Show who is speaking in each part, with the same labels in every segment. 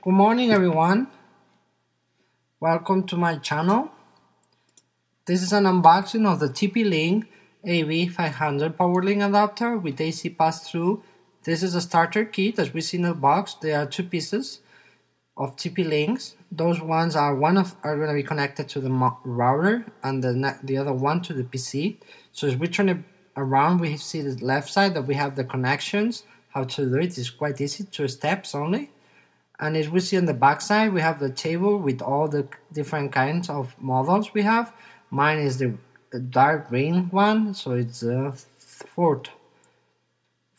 Speaker 1: Good morning everyone, welcome to my channel. This is an unboxing of the TP-Link AV500 Powerline adapter with AC pass-through. This is a starter kit. As we see in the box, there are two pieces of TP-Links. Those ones are are going to be connected to the router and the other one to the PC. So as we turn it around, we see the left side that we have the connections. How to do it is quite easy, 2 steps only. And as we see on the back side, we have the table with all the different kinds of models we have. Mine is the dark green one, so it's the fourth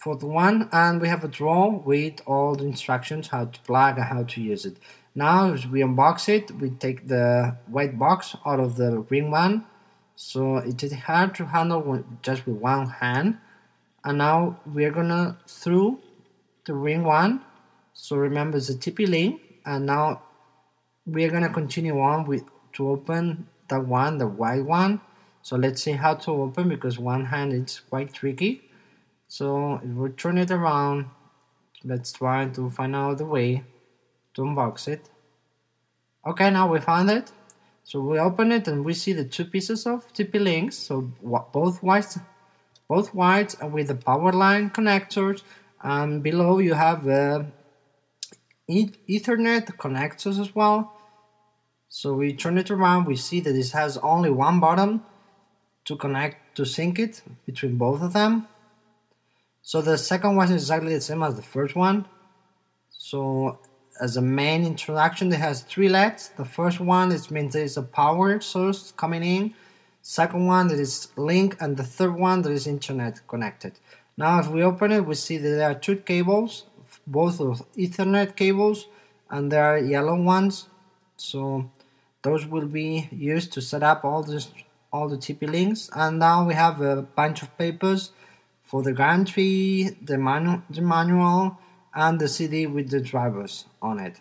Speaker 1: one. And we have a drawer with all the instructions, how to plug and how to use it. Now as we unbox it, we take the white box out of the green one. So it is hard to handle just with one hand. And now we're gonna through the green one. So remember it's a TP-Link, and now we're gonna continue on to open the white one. So let's see how to open, because one hand is quite tricky. So if we turn it around, let's try to find out the way to unbox it. Okay, now we found it. So we open it and we see the two pieces of TP-Links. So both whites with the Powerline connectors, and below you have Ethernet connectors as well. So we turn it around, we see that this has only one button to sync it between both of them. So the second one is exactly the same as the first one. So as a main introduction, it has 3 LEDs. The first one means there is a power source coming in. Second one that is link, and the third one that is internet connected. Now if we open it, we see that there are 2 cables, both of Ethernet cables, and there are yellow ones. So those will be used to set up all the TP-Links. And now we have a bunch of papers for the guarantee, the manual, and the CD with the drivers on it,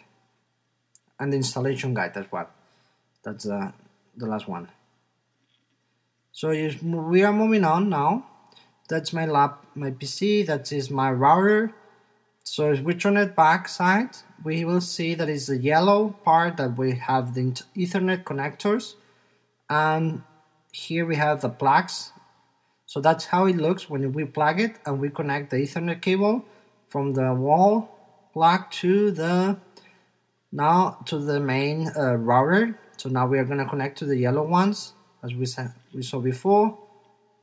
Speaker 1: and the installation guide as well. That's the last one. So we are moving on now. That's my PC, that is my router. So if we turn it back side, we will see that it's the yellow part that we have the Ethernet connectors, and here we have the plugs. So that's how it looks when we plug it and we connect the Ethernet cable from the wall plug to the main router. So now we are going to connect to the yellow ones. As we saw before,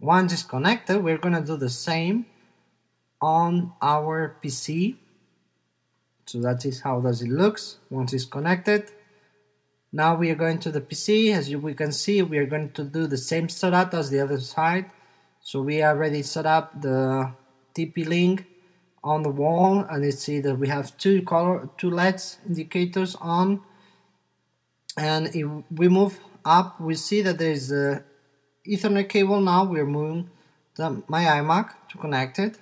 Speaker 1: once it's connected, we're going to do the same on our PC. So that is how does it looks once it's connected. Now we are going to the PC. As we can see, we are going to do the same setup as the other side. So we already set up the TP-Link on the wall, and you see that we have 2 LEDs indicators on. And if we move up, we see that there is a Ethernet cable. Now we're moving my iMac to connect it.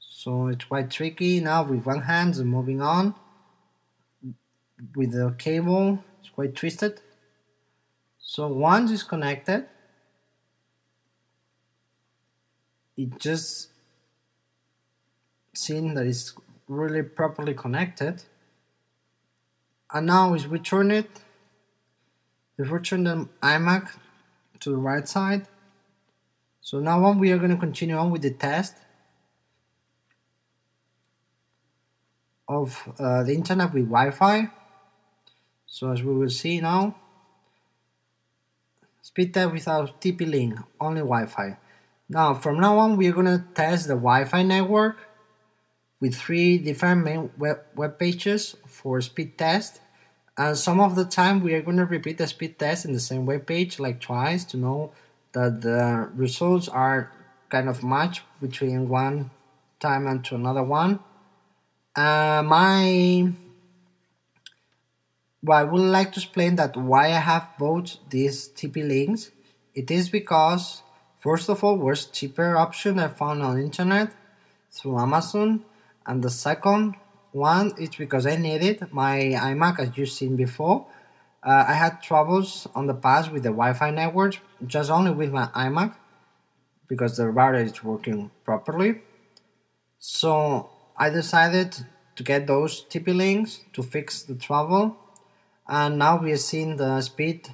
Speaker 1: So it's quite tricky now with one hand and moving on with the cable. It's quite twisted. So once it's connected, it just seen that it's really properly connected. And now as we turn it, if we turn the iMac to the right side, so now we are going to continue on with the test of the internet with Wi-Fi. So as we will see now, speed test without TP-Link, only Wi-Fi. Now from now on, we are going to test the Wi-Fi network with 3 different main web pages for speed test. And some of the time we are going to repeat the speed test in the same web page like twice to know that the results are kind of matched between one time and to another one. I would like to explain that why I have both these TP-Links. It is because, first of all, was cheaper option I found on internet through Amazon, and the second one is because I needed my iMac, as you've seen before. I had troubles on the past with the Wi-Fi network, just only with my iMac, because the router is working properly. So I decided to get those TP links to fix the trouble. And now we are seeing the speed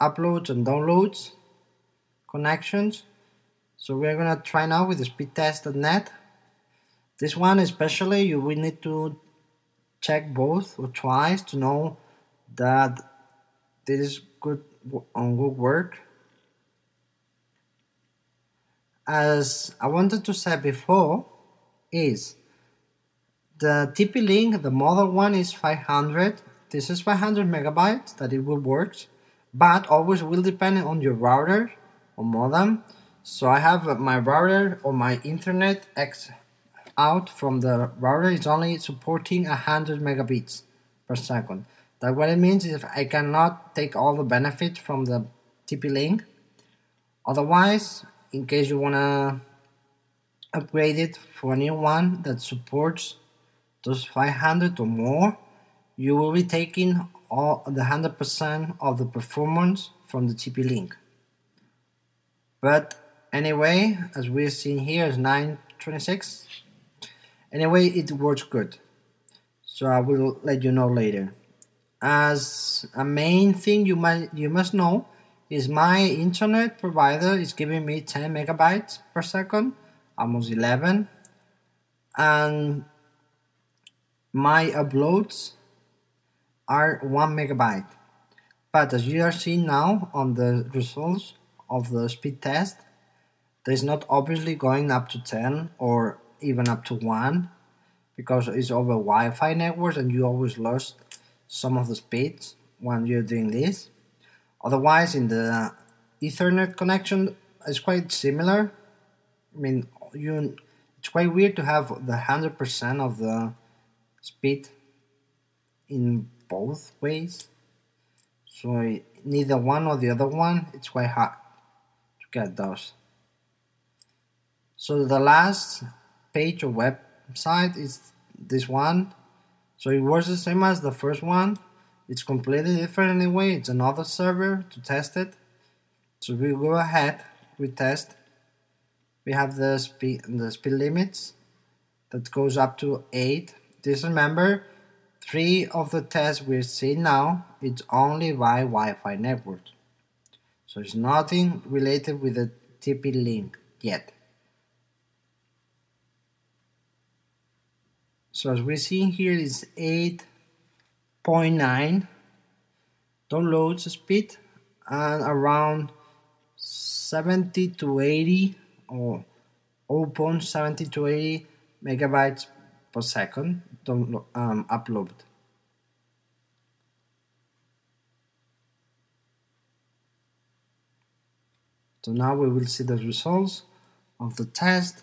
Speaker 1: uploads and downloads connections. So we're gonna try now with the speedtest.net. This one especially, you will need to check both or twice to know that this is good work. As I wanted to say before, is the TP link, the model one is 500. This is 500 megabytes that it will work, but always will depend on your router or modem. So I have my router or my internet out from the router is only supporting 100 megabits per second. That what it means is I cannot take all the benefit from the TP link. Otherwise, in case you wanna upgrade it for a new one that supports those 500 or more, you will be taking all the 100% of the performance from the TP link. But anyway, as we're seeing here, is 926. Anyway, it works good. So I will let you know later. As a main thing you must know is my internet provider is giving me 10 megabytes per second, almost 11, and my uploads are 1 megabyte. But as you are seeing now on the results of the speed test, there's not obviously going up to 10 or even up to 1 because it's over Wi-Fi networks and you always lost some of the speeds when you're doing this. Otherwise, in the Ethernet connection, it's quite similar. I mean, it's quite weird to have the 100% of the speed in both ways. So neither one or the other one, it's quite hard to get those. So the last page or website is this one. So it works the same as the first one. It's completely different anyway. It's another server to test it. So we go ahead, we test. We have the speed limits that goes up to 8. Just remember, 3 of the tests we're seeing now, it's only by Wi-Fi network. So it's nothing related with the TP link yet. So as we're seeing here is 8.9 downloads speed and around 70 to 80 or 0.70 to 80 megabytes per second upload. So now we will see the results of the test.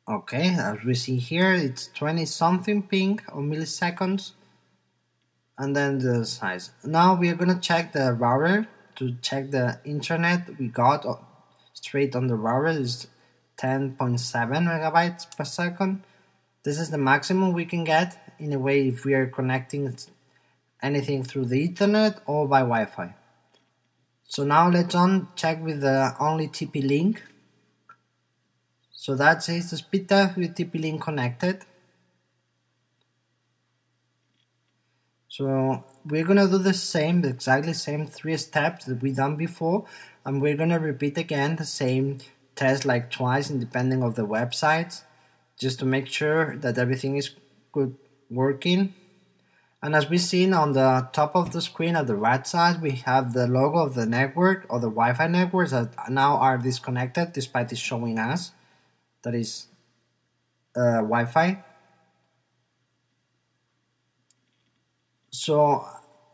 Speaker 1: Okay, as we see here, it's 20 something ping or milliseconds, and then the size. Now we are gonna check the router to check the internet we got straight on the router is 10.7 megabytes per second. This is the maximum we can get in a way if we are connecting anything through the Ethernet or by Wi-Fi. So now let's check with the only TP link. So that says the speed test with TP link connected. So we're gonna do the same, exactly same 3 steps that we done before, and we're gonna repeat again the same test like twice, depending of the websites, just to make sure that everything is good working. And as we've seen on the top of the screen at the right side, we have the logo of the network or the Wi-Fi networks that now are disconnected despite it showing us that is Wi-Fi. So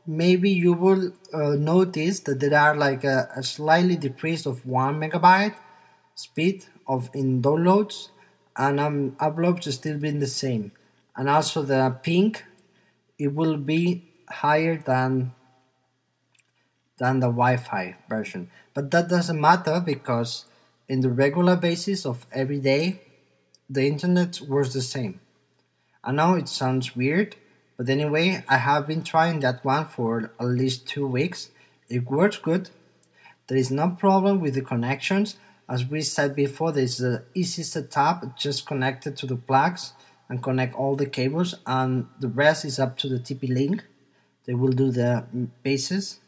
Speaker 1: maybe you will notice that there are like a slightly decrease of 1 megabyte speed in downloads, and uploads still being the same, and also the ping, it will be higher than the Wi-Fi version, but that doesn't matter because in the regular basis of every day, the internet works the same. I know it sounds weird, but anyway, I have been trying that one for at least 2 weeks. It works good. There is no problem with the connections. As we said before, there is an easy setup, just connect it to the plugs and connect all the cables, and the rest is up to the TP-Link. They will do the basic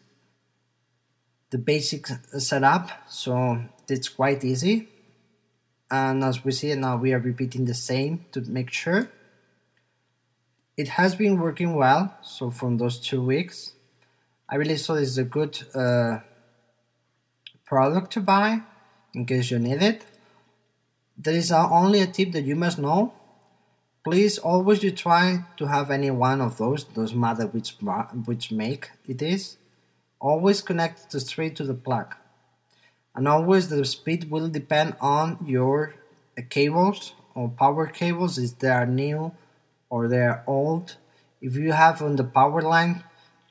Speaker 1: setup, so it's quite easy. And as we see now, we are repeating the same to make sure. It has been working well, so from those 2 weeks, I really thought it's a good product to buy in case you need it. There is only a tip that you must know. Please always you try to have any one of those, doesn't matter which make it is. Always connect it straight to the plug. And always the speed will depend on your cables or power cables, if they are new or they are old. If you have on the power line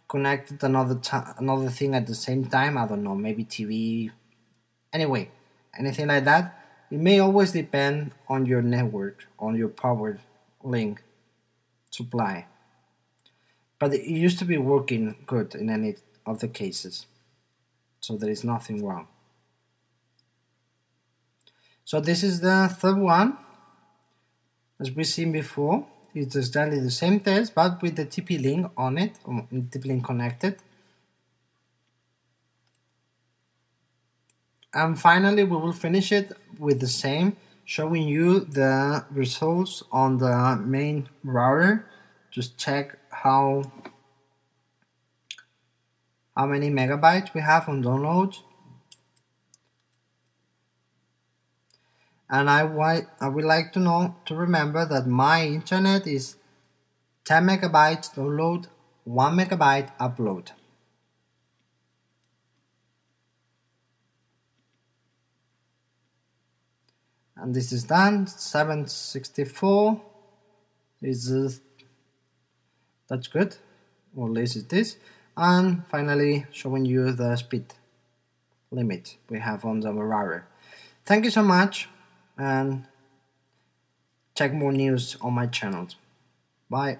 Speaker 1: connected another thing at the same time, I don't know, maybe TV, anyway, anything like that, it may always depend on your network, on your power link supply. But it used to be working good in any of the cases, so there is nothing wrong. So this is the third one. As we've seen before, it's exactly the same test, but with the TP-Link on it, TP-Link connected. And finally, we will finish it with the same, showing you the results on the main router. Just check how many megabytes we have on download. And I would like to remember that my internet is 10 megabytes download, 1 megabyte upload. And this is done. 764 is that's good, or at least it is. And finally showing you the speed limit we have on the router. Thank you so much, and check more news on my channel. Bye.